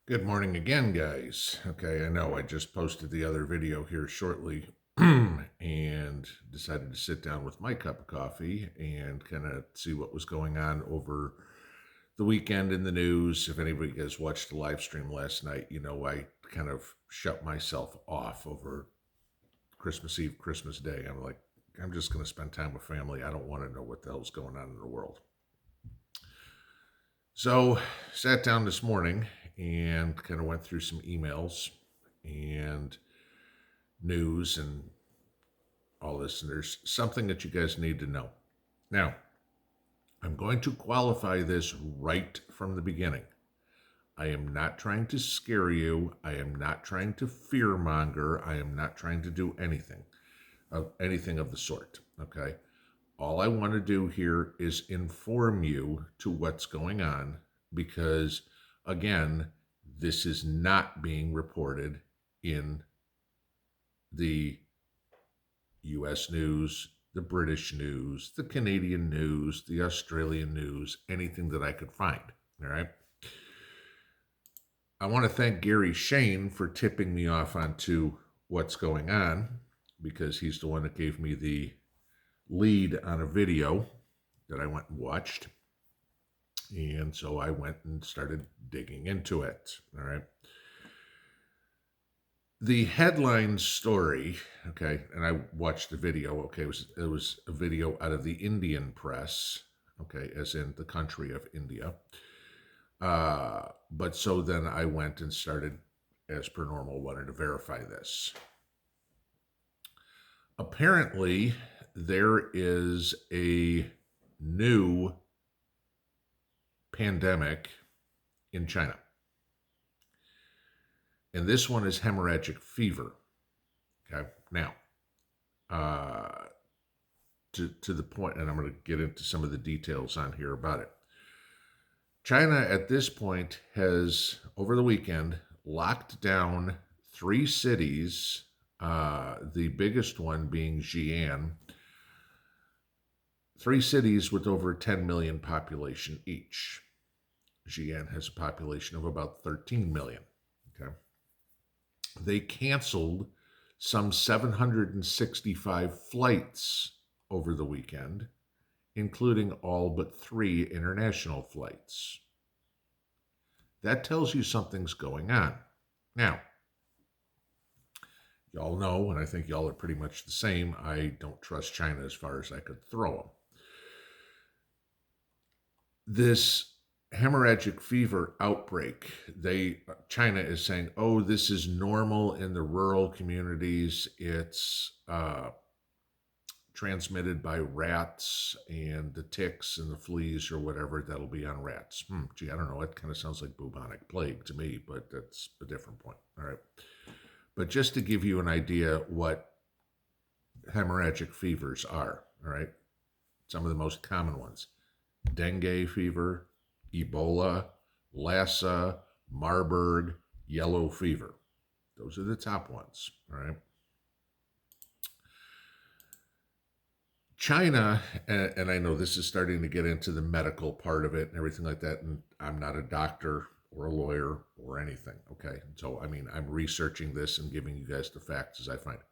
Good morning again, guys. Okay, I know I just posted the other video here shortly and decided to sit down with my cup of coffee and kind of see what was going on over the weekend in the news. If anybody guys watched the live stream last night, I kind of shut myself off over Christmas Eve, Christmas Day. I'm like, I'm just going to spend time with family. I don't want to know what the hell's going on in the world. So, sat down this morning and kind of went through some emails and news and all this. And there's something that you guys need to know. Now, I'm going to qualify this right from the beginning. I am not trying to scare you. I am not trying to fearmonger. I am not trying to do anything of the sort. Okay. All I want to do here is inform you to what's going on because, again, this is not being reported in the US news, the British news, the Canadian news, the Australian news, anything that I could find. All right. I want to thank Gary Shane for tipping me off onto what's going on because he's the one that gave me the lead on a video that I went and watched. And so I went and started digging into it. All right. The headline story, okay, and I watched the video, okay, it was a video out of the Indian press, okay, as in the country of India. But so then I went and started, as per normal, wanted to verify this. Apparently, there is a new pandemic in China. And this one is hemorrhagic fever. Okay. Now, to the point, and I'm going to get into some of the details on here about it. China at this point has, over the weekend, locked down 3 cities, the biggest one being Xi'an, 3 cities with over 10 million population each. Xi'an has a population of about 13 million. Okay. They canceled some 765 flights over the weekend, including all but 3 international flights. That tells you something's going on. Now, y'all know, and I think y'all are pretty much the same, I don't trust China as far as I could throw them. This hemorrhagic fever outbreak, China is saying, oh, this is normal in the rural communities. It's transmitted by rats and the ticks and the fleas or whatever that'll be on rats. Gee, I don't know. It kind of sounds like bubonic plague to me, but that's a different point. All right. But just to give you an idea what hemorrhagic fevers are, all right, some of the most common ones: dengue fever, Ebola, Lassa, Marburg, yellow fever. Those are the top ones, all right? China, and I know this is starting to get into the medical part of it and everything like that, and I'm not a doctor or a lawyer or anything, okay? So, I mean, I'm researching this and giving you guys the facts as I find it.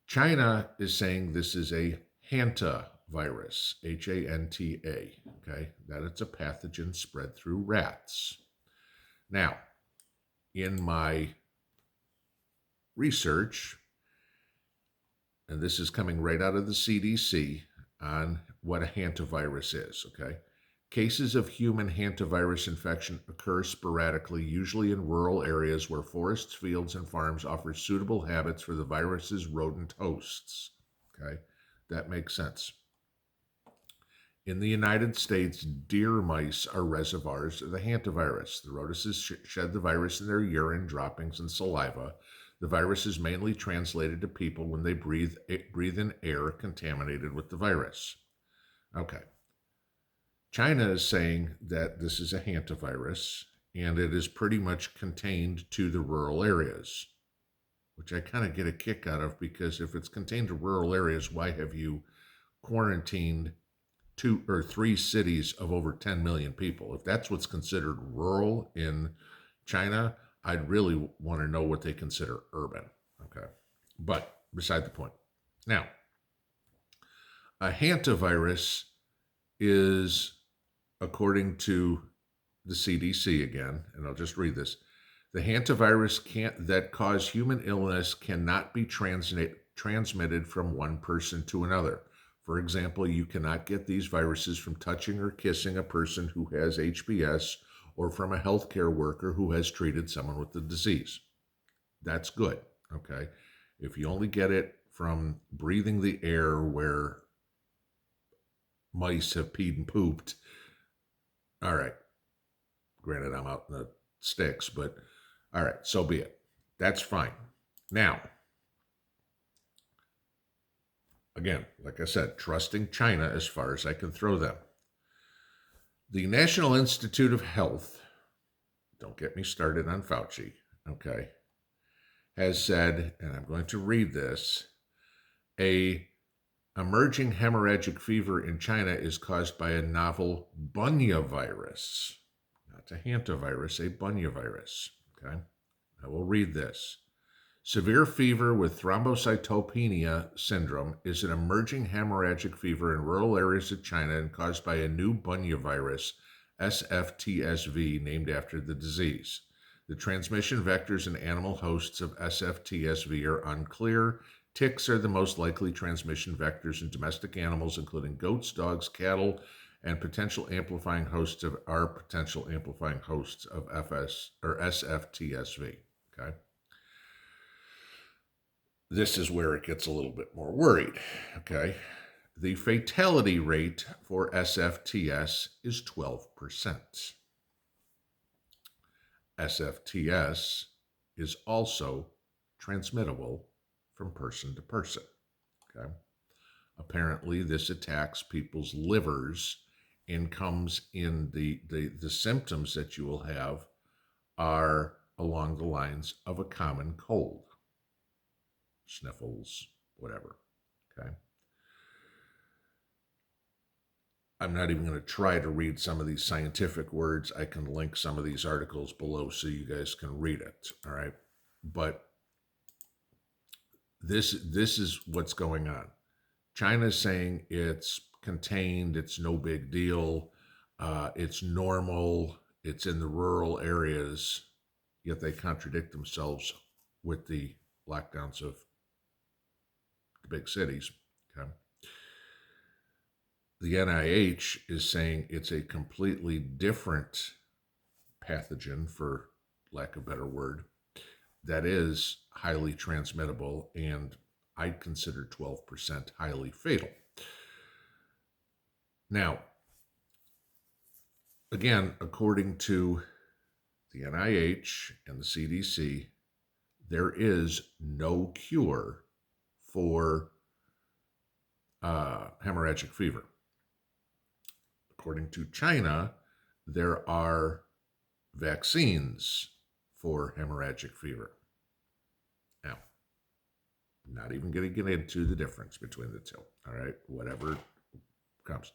China is saying this is a Hantavirus, Hanta, okay? That it's a pathogen spread through rats. Now, in my research, and this is coming right out of the CDC on what a hantavirus is, okay? Cases of human hantavirus infection occur sporadically, usually in rural areas where forests, fields, and farms offer suitable habits for the virus's rodent hosts, okay? That makes sense. In the United States, deer mice are reservoirs of the hantavirus. The rotices shed the virus in their urine, droppings, and saliva. The virus is mainly translated to people when they breathe in air contaminated with the virus. Okay. China is saying that this is a hantavirus, and it is pretty much contained to the rural areas, which I kind of get a kick out of, because if it's contained to rural areas, why have you quarantined 2 or 3 cities of over 10 million people? If that's what's considered rural in China, I'd really want to know what they consider urban. Okay. But beside the point. Now, a hantavirus is, according to the CDC again, and I'll just read this. The hantavirus that cause human illness cannot be transmitted from one person to another. For example, you cannot get these viruses from touching or kissing a person who has HBS or from a healthcare worker who has treated someone with the disease. That's good, okay? If you only get it from breathing the air where mice have peed and pooped, all right. Granted, I'm out in the sticks, but all right, so be it. That's fine. Now, again, like I said, trusting China as far as I can throw them. The National Institute of Health, don't get me started on Fauci, okay, has said, and I'm going to read this, a emerging hemorrhagic fever in China is caused by a novel Bunya virus, not a hantavirus, a Bunya virus, okay? I will read this. Severe fever with thrombocytopenia syndrome is an emerging hemorrhagic fever in rural areas of China and caused by a new Bunya virus, SFTSV, named after the disease. The transmission vectors and animal hosts of SFTSV are unclear. Ticks are the most likely transmission vectors in domestic animals, including goats, dogs, cattle, and potential amplifying hosts of FS or SFTSV. Okay. This is where it gets a little bit more worried, okay? The fatality rate for SFTS is 12%. SFTS is also transmittable from person to person, okay? Apparently, this attacks people's livers and comes in the symptoms that you will have are along the lines of a common cold. Sniffles, whatever, okay? I'm not even going to try to read some of these scientific words. I can link some of these articles below so you guys can read it, all right? But this is what's going on. China's saying it's contained, it's no big deal, it's normal, it's in the rural areas, yet they contradict themselves with the lockdowns of the big cities. Okay. The NIH is saying it's a completely different pathogen, for lack of a better word, that is highly transmittable, and I'd consider 12% highly fatal. Now, again, according to the NIH and the CDC, there is no cure for hemorrhagic fever. According to China, there are vaccines for hemorrhagic fever. Now, I'm not even going to get into the difference between the two, all right? Whatever comes.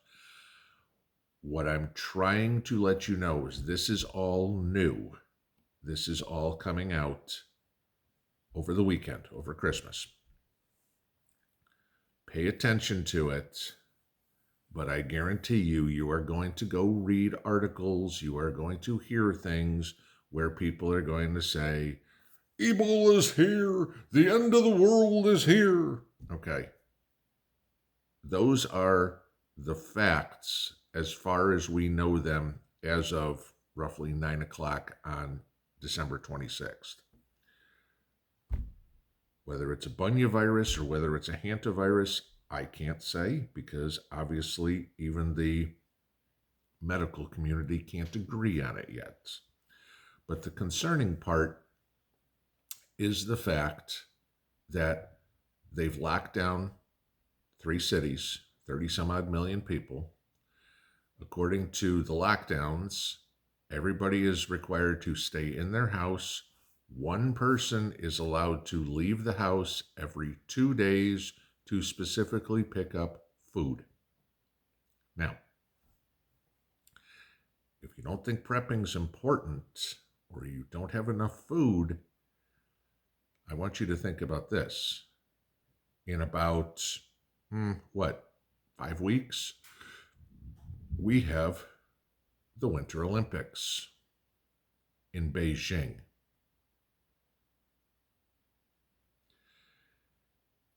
What I'm trying to let you know is this is all new. This is all coming out over the weekend, over Christmas. Pay attention to it, but I guarantee you are going to go read articles, you are going to hear things where people are going to say, Ebola is here, the end of the world is here. Okay. Those are the facts as far as we know them as of roughly 9 o'clock on December 26th. Whether it's a Bunya virus or whether it's a hantavirus, I can't say, because obviously even the medical community can't agree on it yet. But the concerning part is the fact that they've locked down 3 cities, 30 some odd million people. According to the lockdowns, everybody is required to stay in their house. One person is allowed to leave the house every 2 days to specifically pick up food. Now, if you don't think prepping is important, or you don't have enough food, I want you to think about this. In about, 5 weeks, we have the Winter Olympics in Beijing.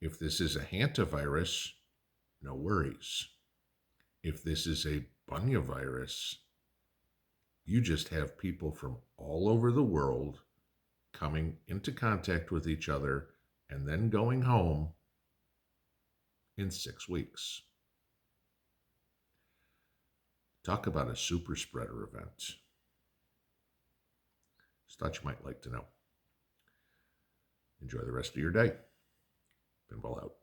If this is a hantavirus, no worries. If this is a Bunya virus, you just have people from all over the world coming into contact with each other and then going home in 6 weeks. Talk about a super spreader event. Just thought you might like to know. Enjoy the rest of your day. Pinball out.